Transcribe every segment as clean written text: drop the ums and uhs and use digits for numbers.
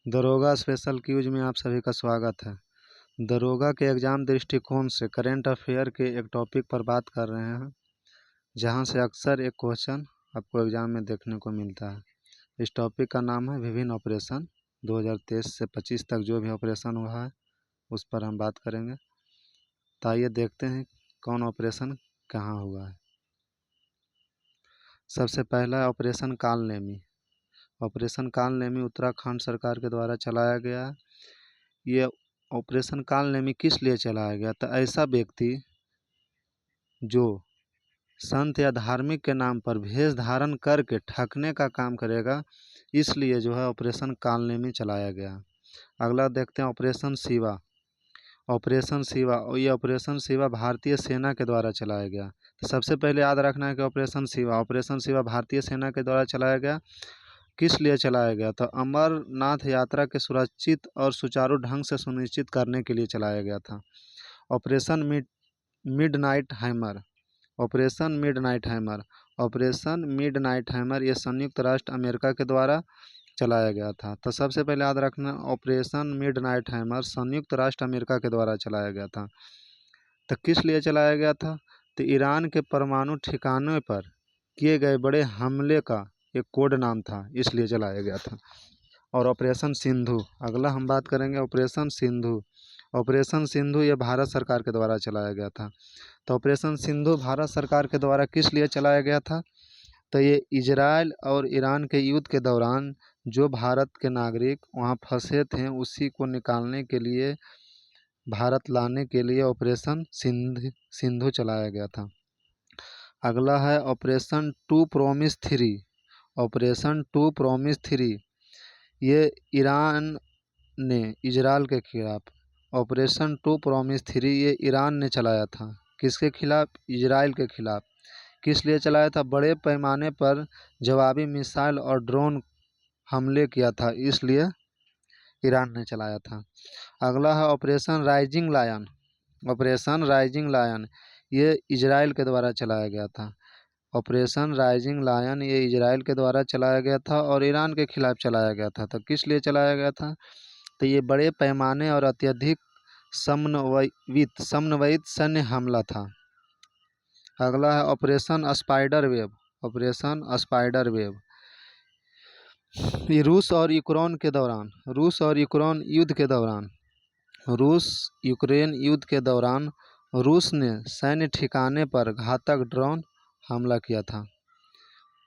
दरोगा special cues में आप सभी का स्वागत है। दरोगा के एग्ज़ाम दृष्टिकोण से करेंट अफेयर के एक टॉपिक पर बात कर रहे हैं, जहां से अक्सर एक क्वेश्चन आपको एग्ज़ाम में देखने को मिलता है। इस टॉपिक का नाम है विभिन्न ऑपरेशन। 2023 से 25 तक जो भी ऑपरेशन हुआ है उस पर हम बात करेंगे। तो आइए देखते हैं कौन ऑपरेशन कहाँ हुआ है। सबसे पहला ऑपरेशन कालनेमी। ऑपरेशन कालनेमी उत्तराखंड सरकार के द्वारा चलाया गया। ये ऑपरेशन कालनेमी किस लिए चलाया गया? तो ऐसा व्यक्ति जो संत या धार्मिक के नाम पर भेष धारण करके ठगने का काम करेगा, इसलिए जो है ऑपरेशन कालनेमी चलाया गया। अगला देखते हैं ऑपरेशन शिवा। ऑपरेशन शिवा, और ये ऑपरेशन शिवा भारतीय सेना के द्वारा चलाया गया। तो सबसे पहले याद रखना है कि ऑपरेशन शिवा भारतीय सेना के द्वारा चलाया गया। किस लिए चलाया गया? तो अमरनाथ यात्रा के सुरक्षित और सुचारू ढंग से सुनिश्चित करने के लिए चलाया गया था। Operation midnight hammer. Operation midnight hammer. Operation midnight hammer ये संयुक्त राष्ट्र अमेरिका के द्वारा चलाया गया था। तो सबसे पहले याद रखना, ऑपरेशन मिडनाइट हैमर संयुक्त राष्ट्र अमेरिका के द्वारा चलाया गया था। तो किस लिए चलाया गया था? तो ईरान के परमाणु ठिकानों पर किए गए बड़े हमले का एक कोड नाम था, इसलिए चलाया गया था। और ऑपरेशन सिंधु, अगला हम बात करेंगे ऑपरेशन सिंधु। ऑपरेशन सिंधु ये भारत सरकार के द्वारा चलाया गया था। तो ऑपरेशन सिंधु भारत सरकार के द्वारा किस लिए चलाया गया था? तो ये इजराइल और ईरान के युद्ध के दौरान जो भारत के नागरिक वहाँ फंसे थे, उसी को निकालने के लिए, भारत लाने के लिए ऑपरेशन सिंधु चलाया गया था। अगला है operation true promise 3। Operation true promise 3 ये ईरान ने इजराइल के खिलाफ, ऑपरेशन टू प्रॉमिस 3 ये ईरान ने चलाया था। किसके खिलाफ? इजराइल के खिलाफ। किस लिए चलाया था? बड़े पैमाने पर जवाबी मिसाइल और ड्रोन हमले किया था, इसलिए ईरान ने चलाया था। अगला है operation rising lion. Operation rising lion ये इजराइल के द्वारा चलाया गया था। ऑपरेशन राइजिंग लायन ये इजराइल के द्वारा चलाया गया था और ईरान के खिलाफ चलाया गया था। तो किस लिए चलाया गया था? तो ये बड़े पैमाने और अत्यधिक समन्वित सैन्य हमला था। अगला है operation spider wave. Operation spider wave ये रूस और यूक्रेन युद्ध के दौरान रूस ने सैन्य ठिकाने पर घातक ड्रोन हमला किया था।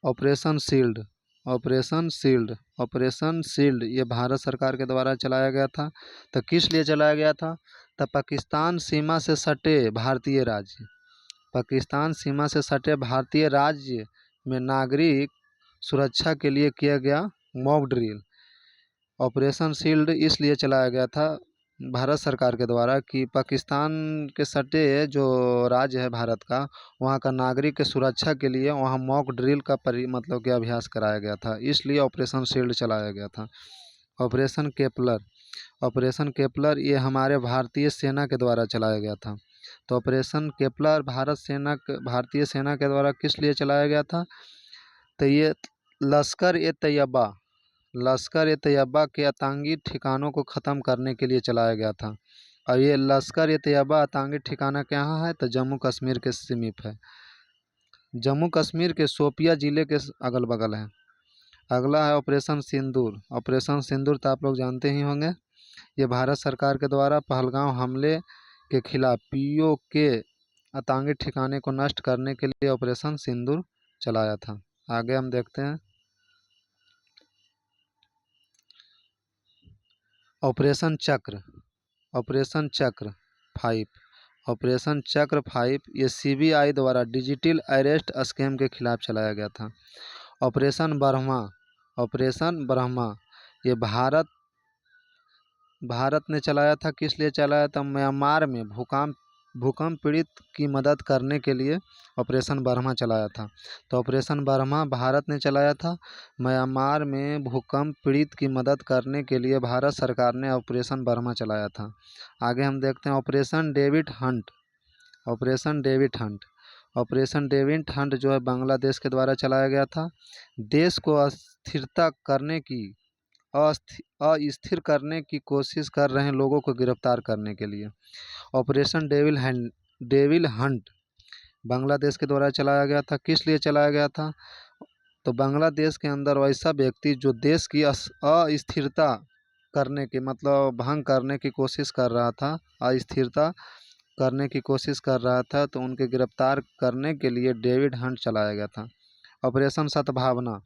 Operation shield. ऑपरेशन शील्ड ये भारत सरकार के द्वारा चलाया गया था। तो किस लिए चलाया गया था? तो पाकिस्तान सीमा से सटे भारतीय राज्य में नागरिक सुरक्षा के लिए किया गया मॉक ड्रिल। ऑपरेशन शील्ड इसलिए चलाया गया था भारत सरकार के द्वारा कि पाकिस्तान के सटे जो राज्य है भारत का, वहाँ का नागरिक के सुरक्षा के लिए वहाँ मॉक ड्रिल का मतलब कि अभ्यास कराया गया था, इसलिए ऑपरेशन शील्ड चलाया गया था। ऑपरेशन केपलर ये हमारे भारतीय सेना के द्वारा चलाया गया था। तो ऑपरेशन केपलर भारतीय सेना के द्वारा किस लिए चलाया गया था? तो ये लश्कर ए तैयबा के आतंकी ठिकानों को ख़त्म करने के लिए चलाया गया था। और ये लश्कर ए तैयबा आतंकी ठिकाना कहाँ है? तो जम्मू कश्मीर के समीप है। जम्मू कश्मीर के शोपिया ज़िले के अगल बगल है। अगला है ऑपरेशन सिंदूर। ऑपरेशन सिंदूर तो आप लोग जानते ही होंगे। ये भारत सरकार के द्वारा पहलगाम हमले के खिलाफ POK आतंकी ठिकाने को नष्ट करने के लिए ऑपरेशन सिंदूर चलाया था। आगे हम देखते हैं ऑपरेशन चक्र 5। ऑपरेशन चक्र 5 ये CBI द्वारा डिजिटल अरेस्ट स्कैम के खिलाफ चलाया गया था। ऑपरेशन ब्रह्मा ये भारत ने चलाया था। किस लिए चलाया था? म्यांमार में भूकंप पीड़ित की मदद करने के लिए ऑपरेशन ब्रह्मा चलाया था। तो ऑपरेशन ब्रह्मा भारत ने चलाया था। म्यांमार में भूकंप पीड़ित की मदद करने के लिए भारत सरकार ने ऑपरेशन ब्रह्मा चलाया था। आगे हम देखते हैं operation David Hunt. Operation David Hunt जो है बांग्लादेश के द्वारा चलाया गया था। देश को अस्थिरता करने की अस्थिर करने की कोशिश कर रहे लोगों को गिरफ्तार करने के लिए। ऑपरेशन डेविल हंट बांग्लादेश के द्वारा चलाया गया था। किस लिए चलाया गया था? तो बांग्लादेश के अंदर वैसा व्यक्ति जो देश की अस्थिरता करने की मतलब भंग करने की कोशिश कर रहा था, अस्थिरता करने की कोशिश कर रहा था, तो उनके गिरफ्तार करने के लिए डेविड हंट चलाया गया था। ऑपरेशन सद्भावना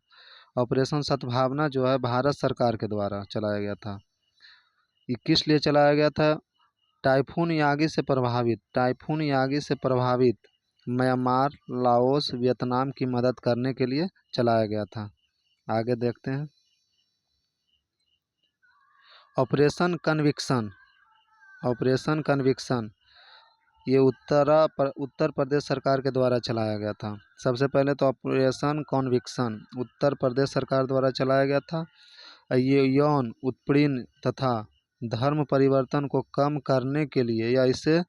ऑपरेशन सद्भावना जो है भारत सरकार के द्वारा चलाया गया था। ये किस लिए चलाया गया था? टाइफून यागी से प्रभावित म्यांमार, लाओस, वियतनाम की मदद करने के लिए चलाया गया था। आगे देखते हैं। ऑपरेशन कन्विक्शन ये उत्तर प्रदेश सरकार के द्वारा चलाया गया था। सबसे पहले तो ऑपरेशन कन्विक्शन उत्तर प्रदेश सरकार द्वारा चलाया गया था। ये यौन उत्पीड़न तथा धर्म परिवर्तन को कम करने के लिए या इससे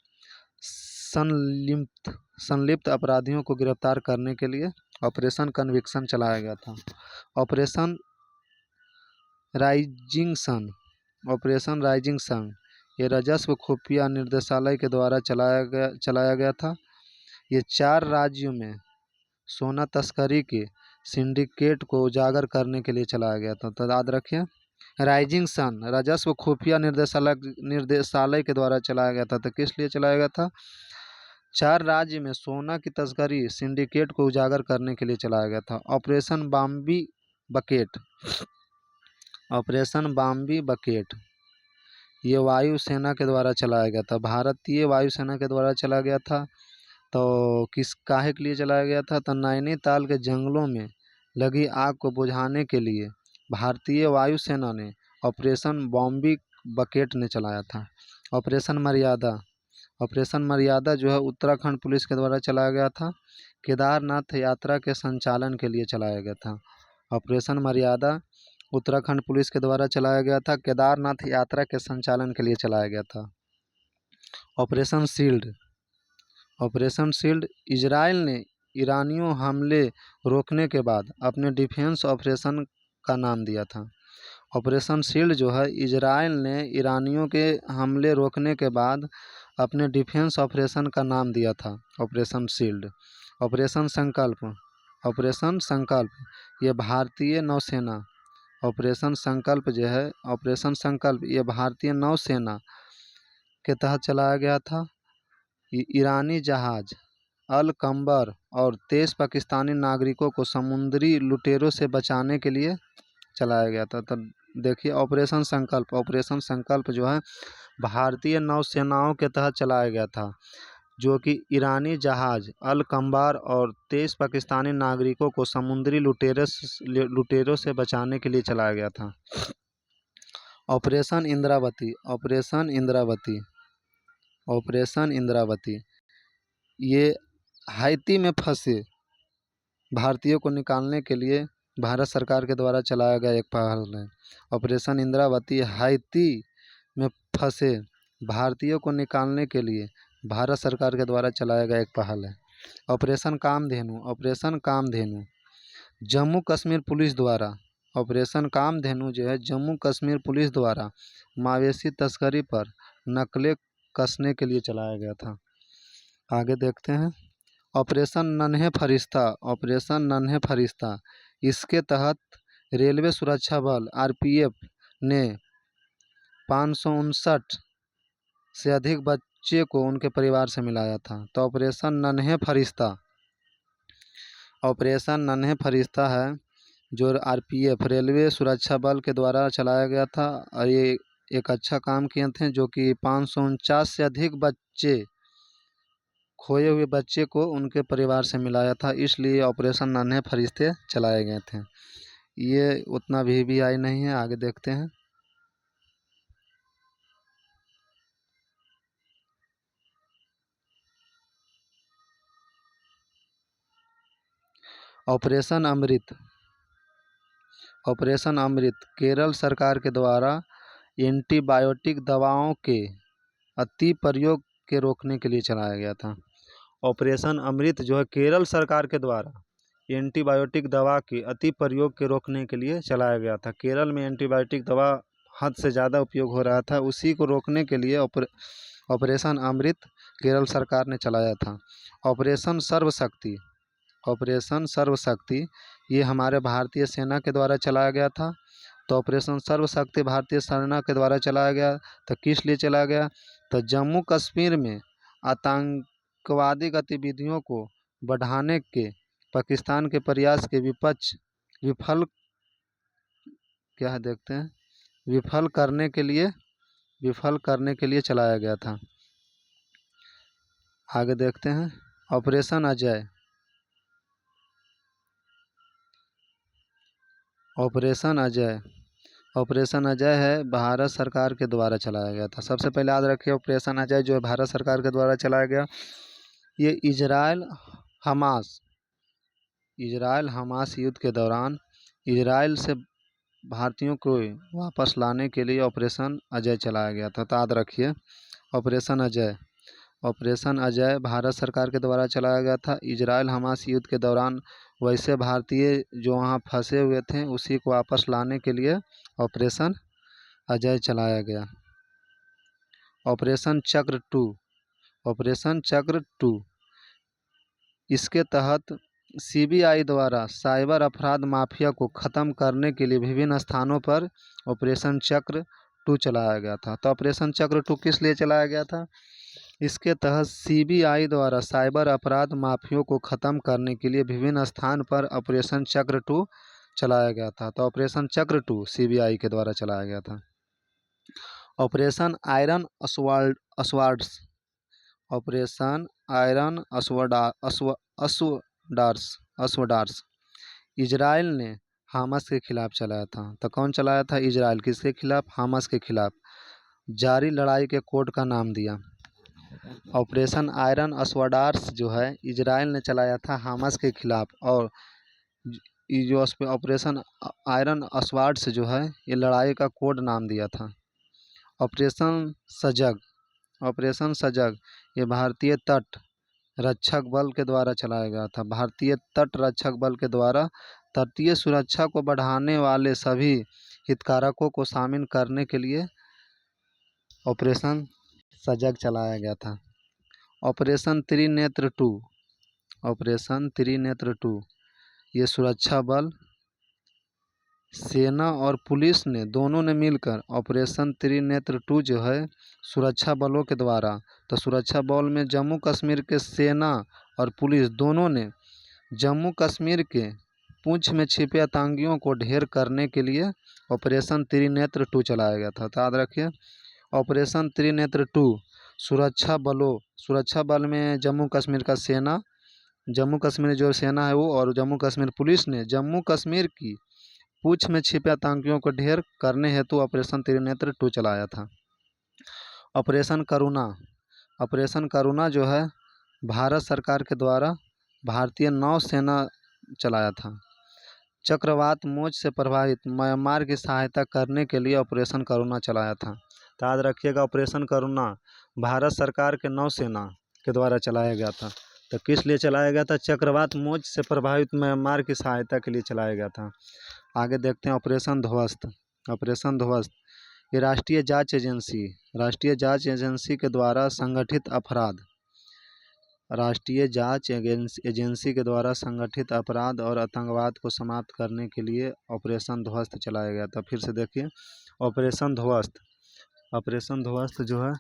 संलिप्त अपराधियों को गिरफ्तार करने के लिए ऑपरेशन कन्विक्शन चलाया गया था। ऑपरेशन राइजिंग सन ये राजस्व खुफिया निर्देशालय के द्वारा चलाया गया था। ये 4 राज्यों में सोना तस्करी के सिंडिकेट को उजागर करने के लिए चलाया गया था। तो याद रखिए, राइजिंग सन राजस्व खुफिया निर्देशालय के द्वारा चलाया गया था। तो किस लिए चलाया गया था? 4 राज्य में सोना की तस्करी सिंडिकेट को उजागर करने के लिए चलाया गया था। ऑपरेशन बॉम्बी बकेट ये वायुसेना के द्वारा चलाया गया था। भारतीय वायुसेना के द्वारा चलाया गया था। तो किस काहे के लिए चलाया गया था? तो नैनीताल के जंगलों में लगी आग को बुझाने के लिए भारतीय वायुसेना ने ऑपरेशन बॉम्बी बकेट ने चलाया था। ऑपरेशन मर्यादा जो है उत्तराखंड पुलिस के द्वारा चलाया गया था। केदारनाथ यात्रा के संचालन के लिए चलाया गया था। ऑपरेशन मर्यादा उत्तराखंड पुलिस के द्वारा चलाया गया था। केदारनाथ यात्रा के संचालन के लिए चलाया गया था। ऑपरेशन शील्ड इजराइल ने ईरानियों हमले रोकने के बाद अपने डिफेंस ऑपरेशन का नाम दिया था। ऑपरेशन शील्ड जो है इजराइल ने ईरानियों के हमले रोकने के बाद अपने डिफेंस ऑपरेशन का नाम दिया था ऑपरेशन शील्ड। ऑपरेशन संकल्प ये भारतीय नौसेना ऑपरेशन संकल्प ये भारतीय नौसेना के तहत चलाया गया था। ईरानी जहाज अल कंबर और 23 पाकिस्तानी नागरिकों को समुद्री लुटेरों से बचाने के लिए चलाया गया था। तब देखिए ऑपरेशन संकल्प जो है भारतीय नौसेनाओं के तहत चलाया गया था, जो कि ईरानी जहाज अल कंबार और 23 पाकिस्तानी नागरिकों को समुद्री लुटेरों से बचाने के लिए चलाया गया था। ऑपरेशन इंद्रावती ये हैती में फंसे भारतीयों को निकालने के लिए भारत सरकार के द्वारा चलाया गया एक पहल है। ऑपरेशन इंद्रावती हैती में फंसे भारतीयों को निकालने के लिए भारत सरकार के द्वारा चलाया गया एक पहल है। ऑपरेशन कामधेनु जम्मू कश्मीर पुलिस द्वारा जम्मू कश्मीर पुलिस द्वारा मवेशी तस्करी पर नकेल कसने के लिए चलाया गया था। आगे देखते हैं। ऑपरेशन नन्हे फरिश्ता इसके तहत रेलवे सुरक्षा बल आरपीएफ ने 559 से अधिक बच्चे को उनके परिवार से मिलाया था। तो ऑपरेशन नन्हे फरिश्ता है जो आरपीएफ रेलवे सुरक्षा बल के द्वारा चलाया गया था, और ये एक अच्छा काम किए थे, जो कि 549 से अधिक खोए हुए बच्चे को उनके परिवार से मिलाया था। इसलिए ऑपरेशन नन्हे फरिश्ते चलाए गए थे। ये उतना वीवीआई नहीं है। आगे देखते हैं। ऑपरेशन अमृत केरल सरकार के द्वारा एंटीबायोटिक दवाओं के अति प्रयोग के रोकने के लिए चलाया गया था। ऑपरेशन अमृत जो है केरल सरकार के द्वारा एंटीबायोटिक दवा के अति प्रयोग के रोकने के लिए चलाया गया था। केरल में एंटीबायोटिक दवा हद से ज़्यादा उपयोग हो रहा था, उसी को रोकने के लिए ऑपरेशन अमृत केरल सरकार ने चलाया था। ऑपरेशन सर्वशक्ति, ऑपरेशन सर्वशक्ति ये हमारे भारतीय सेना के द्वारा चलाया गया था। तो ऑपरेशन सर्वशक्ति भारतीय सेना के द्वारा चलाया गया। तो किस लिए चलाया गया? तो जम्मू कश्मीर में आतंकवादी गतिविधियों को बढ़ाने के पाकिस्तान के प्रयास के विफल क्या है देखते हैं, विफल करने के लिए चलाया गया था। आगे देखते हैं operation Ajay. Operation Ajay, operation Ajay है भारत सरकार के द्वारा चलाया गया था। सबसे पहले याद रखिए ऑपरेशन अजय जो है भारत सरकार के द्वारा चलाया गया। ये इजराइल हमास युद्ध के दौरान इजराइल से भारतीयों को वापस लाने के लिए ऑपरेशन अजय चलाया गया था। तो याद रखिए ऑपरेशन अजय, ऑपरेशन अजय भारत सरकार के द्वारा चलाया गया था। इजराइल हमास युद्ध के दौरान वैसे भारतीय जो वहाँ फंसे हुए थे उसी को वापस लाने के लिए ऑपरेशन अजय चलाया गया। ऑपरेशन चक्र 2, ऑपरेशन चक्र 2, इसके तहत सीबीआई द्वारा साइबर अपराध माफिया को ख़त्म करने के लिए विभिन्न स्थानों पर ऑपरेशन चक्र 2 चलाया गया था। तो ऑपरेशन चक्र 2 किस लिए चलाया गया था? इसके तहत सीबीआई द्वारा साइबर अपराध माफियों को ख़त्म करने के लिए विभिन्न स्थान पर ऑपरेशन चक्र 2 चलाया गया था। तो ऑपरेशन चक्र 2 सीबीआई के द्वारा चलाया गया था। Operation iron swords, operation iron swords Israel ने हमास के खिलाफ चलाया था। तो कौन चलाया था? इजराइल। किसके खिलाफ? हमास के खिलाफ। जारी लड़ाई के कोड का नाम दिया। ऑपरेशन आयरन अस्वाडार्स जो है इजराइल ने चलाया था हमास के खिलाफ, और ये जो ऑपरेशन आयरन अस्वाड्स जो है ये लड़ाई का कोड नाम दिया था। ऑपरेशन सजग, ऑपरेशन सजग ये भारतीय तट रक्षक बल के द्वारा चलाया गया था। भारतीय तट रक्षक बल के द्वारा तटीय सुरक्षा को बढ़ाने वाले सभी हितधारकों को शामिल करने के लिए ऑपरेशन सजग चलाया गया था। ऑपरेशन त्रिनेत्र 2, ऑपरेशन त्रिनेत्र 2 ये सुरक्षा बल, सेना और पुलिस ने दोनों ने मिलकर ऑपरेशन त्रिनेत्र 2 जो है सुरक्षा बलों के द्वारा, तो सुरक्षा बल में जम्मू कश्मीर के सेना और पुलिस दोनों ने जम्मू कश्मीर के पूंछ में छिपे आतंकियों को ढेर करने के लिए ऑपरेशन त्रिनेत्र 2 चलाया गया था। तो याद रखिए ऑपरेशन त्रिनेत्र 2 सुरक्षा बल में जम्मू कश्मीर का सेना, जम्मू कश्मीर जो सेना है वो, और जम्मू कश्मीर पुलिस ने जम्मू कश्मीर की पूंछ में छिपे आतंकियों को ढेर करने हेतु ऑपरेशन त्रिनेत्र 2 चलाया था। ऑपरेशन करुणा, ऑपरेशन करुणा जो है भारत सरकार के द्वारा भारतीय नौसेना चलाया था। चक्रवात मोज से प्रभावित म्यांमार की सहायता करने के लिए ऑपरेशन करुणा चलाया था। तो याद रखिएगा ऑपरेशन करुणा भारत सरकार के नौसेना के द्वारा चलाया गया था। तो किस लिए चलाया गया था? चक्रवात मोज से प्रभावित म्यांमार की सहायता के लिए चलाया गया था। आगे देखते हैं ऑपरेशन ध्वस्त, ऑपरेशन ध्वस्त ये राष्ट्रीय जांच एजेंसी के द्वारा संगठित अपराध, राष्ट्रीय जांच एजेंसी के द्वारा संगठित अपराध और आतंकवाद को समाप्त करने के लिए ऑपरेशन ध्वस्त चलाया गया था। फिर से देखिए ऑपरेशन ध्वस्त, ऑपरेशन ध्वस्त जो है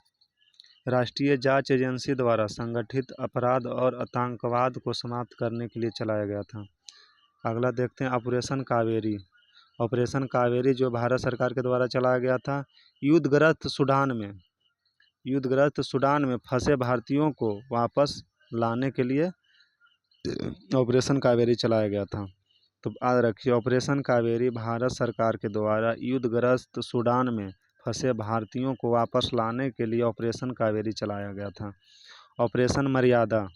राष्ट्रीय जांच एजेंसी द्वारा संगठित अपराध और आतंकवाद को समाप्त करने के लिए चलाया गया था। अगला देखते हैं ऑपरेशन कावेरी, ऑपरेशन कावेरी जो भारत सरकार के द्वारा चलाया गया था। युद्धग्रस्त सूडान में फंसे भारतीयों को वापस लाने के लिए ऑपरेशन कावेरी चलाया गया था। तो याद रखिए ऑपरेशन कावेरी भारत सरकार के द्वारा युद्धग्रस्त सूडान में फंसे भारतीयों को वापस लाने के लिए ऑपरेशन कावेरी चलाया गया था। ऑपरेशन मर्यादा,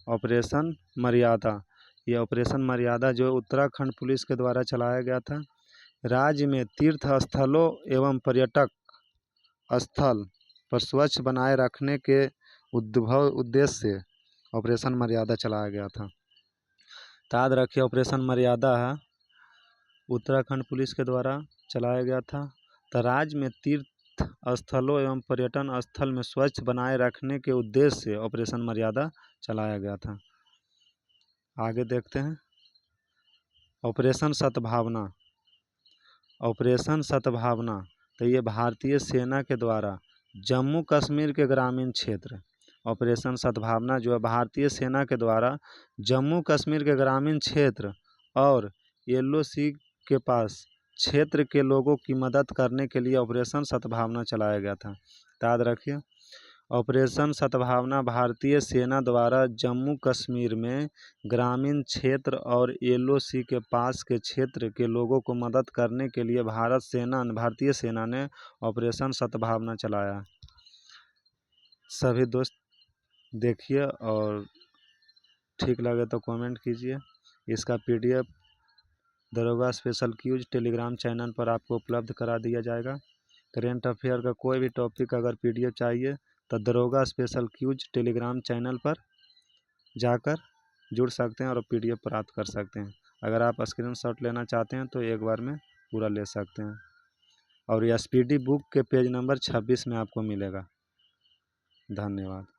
ऑपरेशन मर्यादा यह ऑपरेशन मर्यादा जो उत्तराखंड पुलिस के द्वारा चलाया गया था। राज्य में तीर्थ स्थलों एवं पर्यटक स्थल पर स्वच्छ बनाए रखने के उद्देश्य से ऑपरेशन मर्यादा चलाया गया था। याद रखिए ऑपरेशन मर्यादा है उत्तराखंड पुलिस के द्वारा चलाया गया था। तो राज्य में तीर्थ स्थलों एवं पर्यटन स्थल में स्वच्छ बनाए रखने के उद्देश्य से ऑपरेशन मर्यादा चलाया गया था। आगे देखते हैं ऑपरेशन सद्भावना। ऑपरेशन सद्भावना तो ये भारतीय सेना के द्वारा जम्मू कश्मीर के ग्रामीण क्षेत्र, ऑपरेशन सद्भावना जो है भारतीय सेना के द्वारा जम्मू कश्मीर के ग्रामीण क्षेत्र और येलो सी के पास क्षेत्र के लोगों की मदद करने के लिए ऑपरेशन सद्भावना चलाया गया था। याद रखिए ऑपरेशन सद्भावना भारतीय सेना द्वारा जम्मू कश्मीर में ग्रामीण क्षेत्र और येलो सी के पास के क्षेत्र के लोगों को मदद करने के लिए भारतीय सेना ने ऑपरेशन सद्भावना चलाया। सभी दोस्त देखिए और ठीक लगे तो कमेंट कीजिए। इसका PDF दरोगा स्पेशल क्यूज टेलीग्राम चैनल पर आपको उपलब्ध करा दिया जाएगा। करेंट अफेयर का कोई भी टॉपिक अगर PDF चाहिए तो दरोगा स्पेशल क्यूज टेलीग्राम चैनल पर जाकर जुड़ सकते हैं और PDF प्राप्त कर सकते हैं। अगर आप स्क्रीनशॉट लेना चाहते हैं तो एक बार में पूरा ले सकते हैं और यह SPD बुक के पेज नंबर 26 में आपको मिलेगा। धन्यवाद।